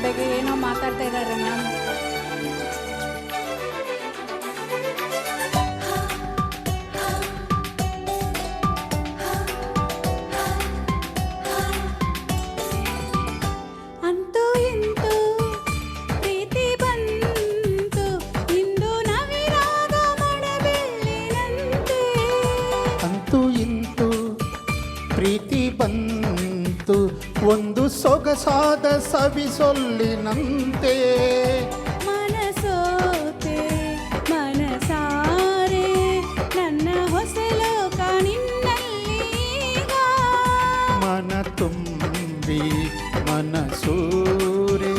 ಕಡೆಗೆ ಏನೋ ಮಾತಾಡ್ತಾ ಇದ್ದಾರೆ ಮ್ಯಾಮ್. ಅಂತೂ ಇಂತೂ ಪ್ರೀತಿ ಬಂತು, ಇಂದು ನವಿರಾದ ಮಣಬೆಳ್ಳಿನಂತೆ. ಅಂತೂ ಇಂತೂ ಪ್ರೀತಿ ಬಂತು, ಒಂದು ಸೊಗಸಾದ ಸವಿಸೊಲ್ಲಿನಂತೆ. ಮನಸೋತೆ ಮನಸಾರೆ ನನ್ನ ಹೊಸ ಲೋಕ ನಿನ್ನಲ್ಲೀಗ. ಮನ ತುಂಬಿ ಮನಸೂರೆ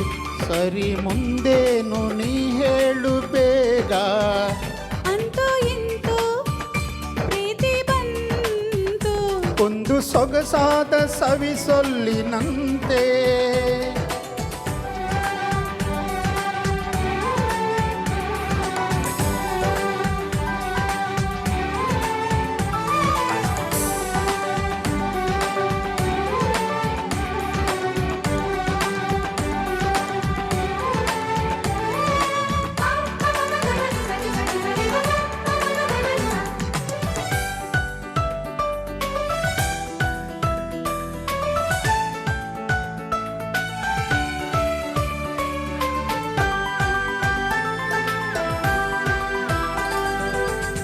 ಸರಿ ಮುಂದೇನು ನೀ ಹೇಳು ಬೇಗ. ಅಂತೂ ಇಂತೂ ಪ್ರೀತಿ ಬಂತು, ಒಂದು ಸೊಗಸಾದ ಸವಿಸೊಲ್ಲಿನಂತೆ.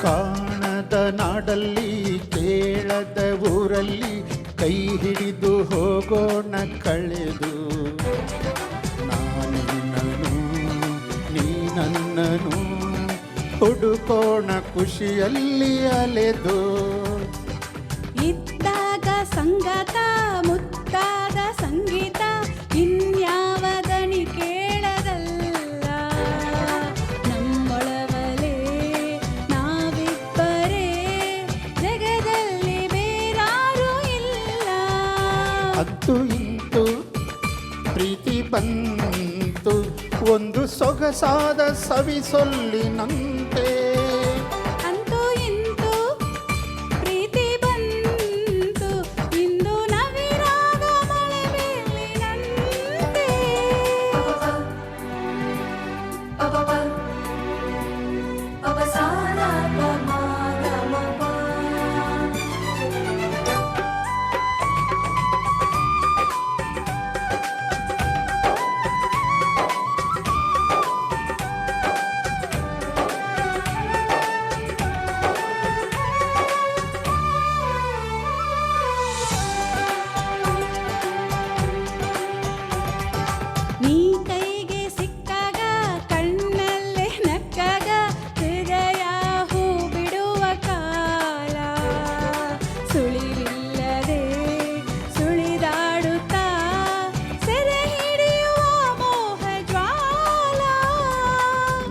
ಕಾಣದ ನಾಡಲ್ಲಿ ಕೇಳದ ಊರಲ್ಲಿ ಕೈ ಹಿಡಿದು ಹೋಗೋಣ ಕಳೆದು. ನಾನು ನಿನ್ನನು ನೀ ನನ್ನನು ಹುಡುಕೋಣ ಖುಷಿಯಲ್ಲಿ ಅಲೆದು. ಇದ್ದಾಗ ಸಂಗತ ಮುತ್ತಾದ ಸಂಗೀತ, ಇನ್ಯಾವ ದನಿ ಕೇಳದಲ್ಲ. ನಮ್ಮೊಳವಲೇ ನಾವಿಬ್ಬರೇ, ಜಗದಲ್ಲಿ ಬೇರಾರೂ ಇಲ್ಲ. ಅಂತೂ ಇಂತೂ ಪ್ರೀತಿ ಬಂತು, ಒಂದು ಸೊಗಸಾದ ಸವಿಸೊಲ್ಲಿನಂತೆ. ಅಂತೂ ಇಂತೂ ಪ್ರೀತಿ ಬಂತು, ಇಂದು ನವಿರಾದ ಮಳೆಬೆಳ್ಳಿನಂತೆ. ನೀ ಕೈಗೆ ಸಿಕ್ಕಾಗ ಕಣ್ಣಲ್ಲೇ ನಕ್ಕಾಗ ಹೃದಯ ಹೂ ಬಿಡುವ ಕಾಲ. ಸುಳಿವಿಲ್ಲದೆ ಸುಳಿದಾಡುತ್ತಾ ಸೆರೆ ಹಿಡಿಯುವ ಮೋಹ ಜ್ವಾಲ.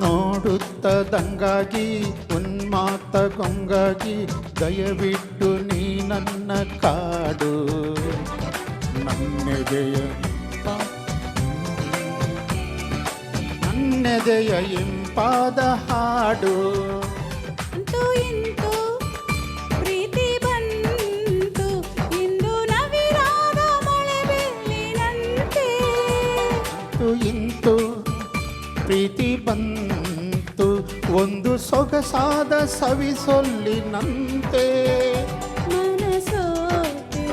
ನೋಡುತ್ತದಂಗಾಗಿ ಉನ್ಮಾತಗೊಂಗಾಗಿ ದಯವಿಟ್ಟು ನೀ ನನ್ನ ಕಾಡು. ನನ್ನೆದೆಯ ಇಂಪಾದ ಹಾಡು. ಅಂತೂ ಇಂತೂ ಪ್ರೀತಿ ಬಂತು, ಇಂದು ನವಿರಾದ ಮಳೆಬೆಳ್ಳಿನಂತೆ. ಅಂತೂ ಇಂತೂ ಪ್ರೀತಿ ಬಂತು, ಒಂದು ಸೊಗಸಾದ ಸವಿಸೊಲ್ಲಿನಂತೆ. ಮನಸೋತೆ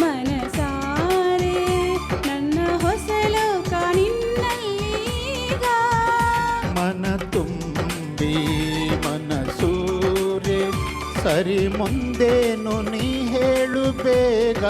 ಮನಸಾರೆ ನನ್ನ ಹೊಸ ಲೋಕ ನಿನ್ನಲ್ಲೀಗ. ಮನ ತುಂಬಿ ಮನಸೂರೆ ಸರಿ ಮುಂದೇನು ನೀ ಹೇಳು ಬೇಗ.